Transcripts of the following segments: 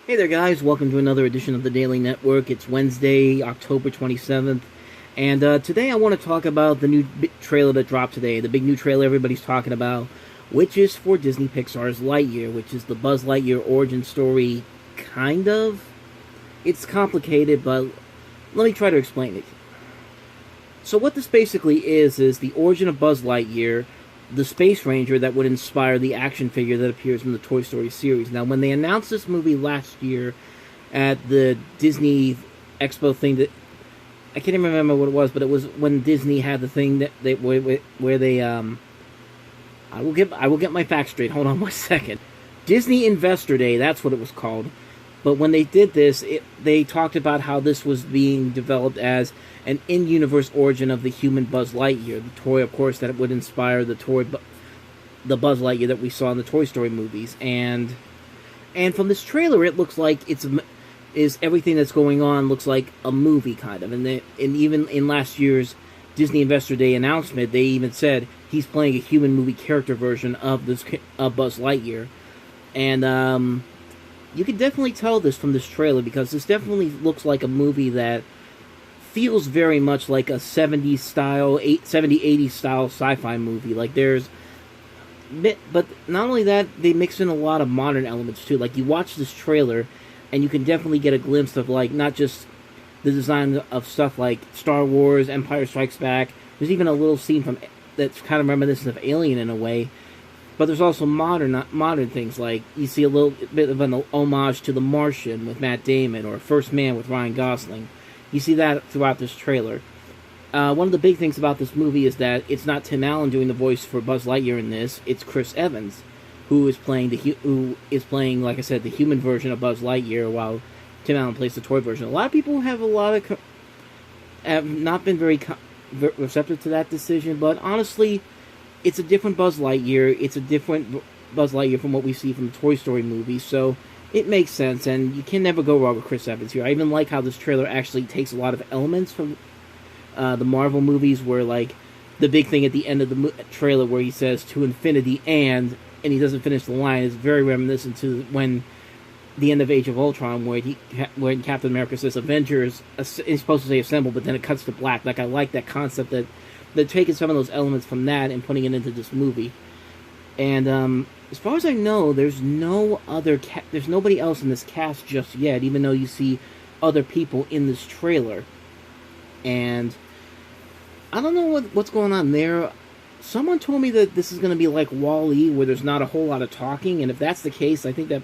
Hey there, guys. Welcome to another edition of the Daily Network. It's Wednesday, October 27th, and today I want to talk about the new trailer that dropped today, the big new trailer everybody's talking about, which is for Disney Pixar's Lightyear, which is the Buzz Lightyear origin story, kind of. It's complicated, but let me try to explain it. So what this basically is the origin of Buzz Lightyear, the Space Ranger that would inspire the action figure that appears in the Toy Story series. Now, when they announced this movie last year at the Disney Expo thing, that I can't even remember what it was, but it was when Disney had the thing that they where they I will get my facts straight. Hold on one second. Disney Investor Day, that's what it was called. But when they did this, they talked about how this was being developed as an in-universe origin of the human Buzz Lightyear, the toy, of course, that would inspire the Buzz Lightyear that we saw in the Toy Story movies. And from this trailer, it looks like is everything that's going on looks like a movie kind of. And even in last year's Disney Investor Day announcement, they even said he's playing a human movie character version of Buzz Lightyear, and you can definitely tell this from this trailer because this definitely looks like a movie that feels very much like a 70s style, 80s style sci-fi movie. Like but not only that, they mix in a lot of modern elements too. Like you watch this trailer and you can definitely get a glimpse of like not just the design of stuff like Star Wars, Empire Strikes Back. There's even a little scene that's kind of reminiscent of Alien in a way. But there's also modern things, like you see a little bit of an homage to The Martian with Matt Damon, or First Man with Ryan Gosling. You see that throughout this trailer. One of the big things about this movie is that it's not Tim Allen doing the voice for Buzz Lightyear in this. It's Chris Evans, who is playing, like I said, the human version of Buzz Lightyear, while Tim Allen plays the toy version. A lot of people have not been very receptive to that decision, but honestly, it's a different Buzz Lightyear. It's a different Buzz Lightyear from what we see from the Toy Story movies, so it makes sense, and you can never go wrong with Chris Evans here. I even like how this trailer actually takes a lot of elements from the Marvel movies, where, like, the big thing at the end of the trailer where he says, "to infinity and he doesn't finish the line, is very reminiscent to when the end of Age of Ultron, where Captain America says, Avengers, is supposed to say assemble, but then it cuts to black. Like, I like that concept that they're taking some of those elements from that and putting it into this movie. And as far as I know, there's there's nobody else in this cast just yet, even though you see other people in this trailer. And I don't know what's going on there. Someone told me that this is going to be like Wall-E, where there's not a whole lot of talking, and if that's the case, I think that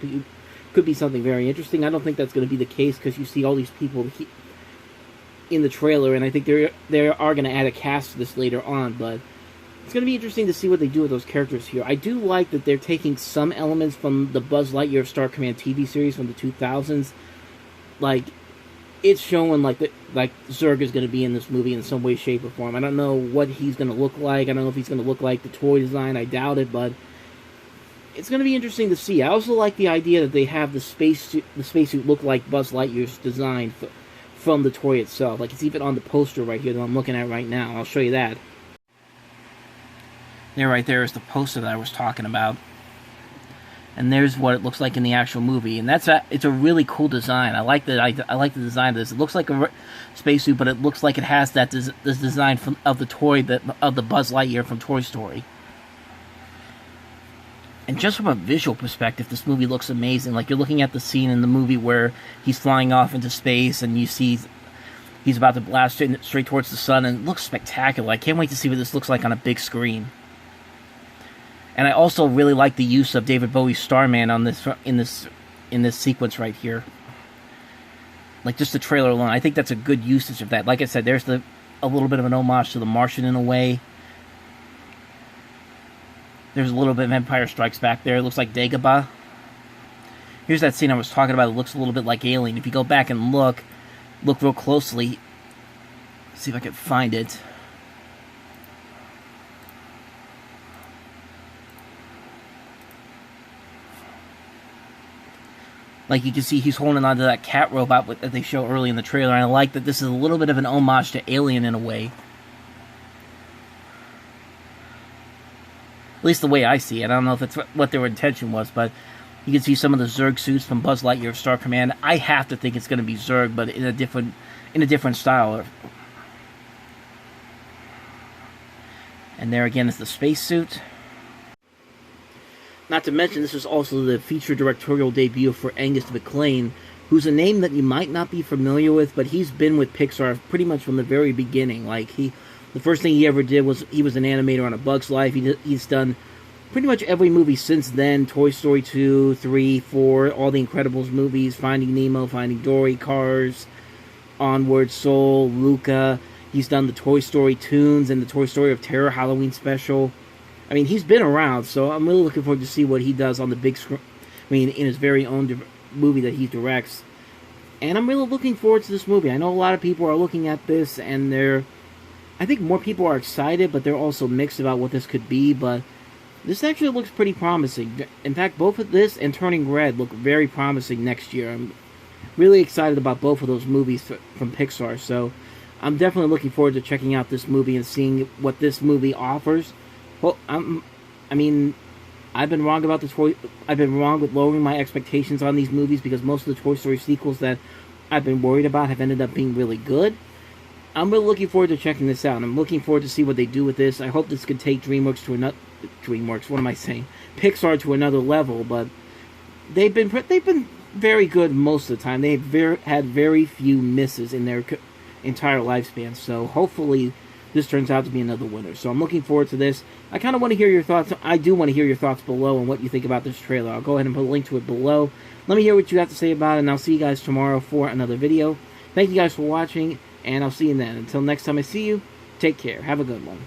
could be something very interesting. I don't think that's going to be the case, because you see all these people in the trailer, and I think they are going to add a cast to this later on, but it's going to be interesting to see what they do with those characters here. I do like that they're taking some elements from the Buzz Lightyear Star Command TV series from the 2000s. Like, it's showing like Zurg is going to be in this movie in some way, shape, or form. I don't know what he's going to look like. I don't know if he's going to look like the toy design. I doubt it, but it's going to be interesting to see. I also like the idea that they have the spacesuit look like Buzz Lightyear's design from the toy itself. Like, it's even on the poster right here that I'm looking at right now. I'll show you that. There, right there, is the poster that I was talking about. And there's what it looks like in the actual movie. And it's a really cool design. I like the design of this. It looks like a spacesuit, but it looks like it has this design of the toy of the Buzz Lightyear from Toy Story. And just from a visual perspective, this movie looks amazing. Like, you're looking at the scene in the movie where he's flying off into space, and you see he's about to blast straight towards the sun, and it looks spectacular. I can't wait to see what this looks like on a big screen. And I also really like the use of David Bowie's Starman in this sequence right here. Like, just the trailer alone, I think that's a good usage of that. Like I said, there's a little bit of an homage to The Martian in a way. There's a little bit of Empire Strikes Back there. It looks like Dagobah. Here's that scene I was talking about. It looks a little bit like Alien. If you go back and look real closely, see if I can find it. Like, you can see he's holding onto that cat robot that they show early in the trailer. And I like that this is a little bit of an homage to Alien in a way. At least the way I see it. I don't know if that's what their intention was, but You can see some of the Zurg suits from Buzz Lightyear Star Command. I have to think it's going to be Zurg, but in a different style. And there again is the spacesuit. Not to mention, this is also the feature directorial debut for Angus MacLane, who's a name that you might not be familiar with, but he's been with Pixar pretty much from the very beginning. Like, the first thing he ever did was, he was an animator on A Bug's Life. He's done pretty much every movie since then. Toy Story 2, 3, 4, all the Incredibles movies, Finding Nemo, Finding Dory, Cars, Onward, Soul, Luca. He's done the Toy Story tunes and the Toy Story of Terror Halloween special. I mean, he's been around, so I'm really looking forward to see what he does on the big screen. I mean, in his very own movie that he directs. And I'm really looking forward to this movie. I know a lot of people are looking at this, and I think more people are excited, but they're also mixed about what this could be. But this actually looks pretty promising. In fact, both of this and Turning Red look very promising next year. I'm really excited about both of those movies from Pixar, so I'm definitely looking forward to checking out this movie and seeing what this movie offers. Well, I mean, I've been wrong about I've been wrong with lowering my expectations on these movies because most of the Toy Story sequels that I've been worried about have ended up being really good. I'm really looking forward to checking this out. I'm looking forward to see what they do with this. I hope this could take DreamWorks to another what am I saying? Pixar to another level. But they've been very good most of the time. They've had very few misses in their entire lifespan. So hopefully this turns out to be another winner. So I'm looking forward to this. I kind of want to hear your thoughts. I do want to hear your thoughts below on what you think about this trailer. I'll go ahead and put a link to it below. Let me hear what you have to say about it, and I'll see you guys tomorrow for another video. Thank you guys for watching, and I'll see you then. Until next time I see you, take care. Have a good one.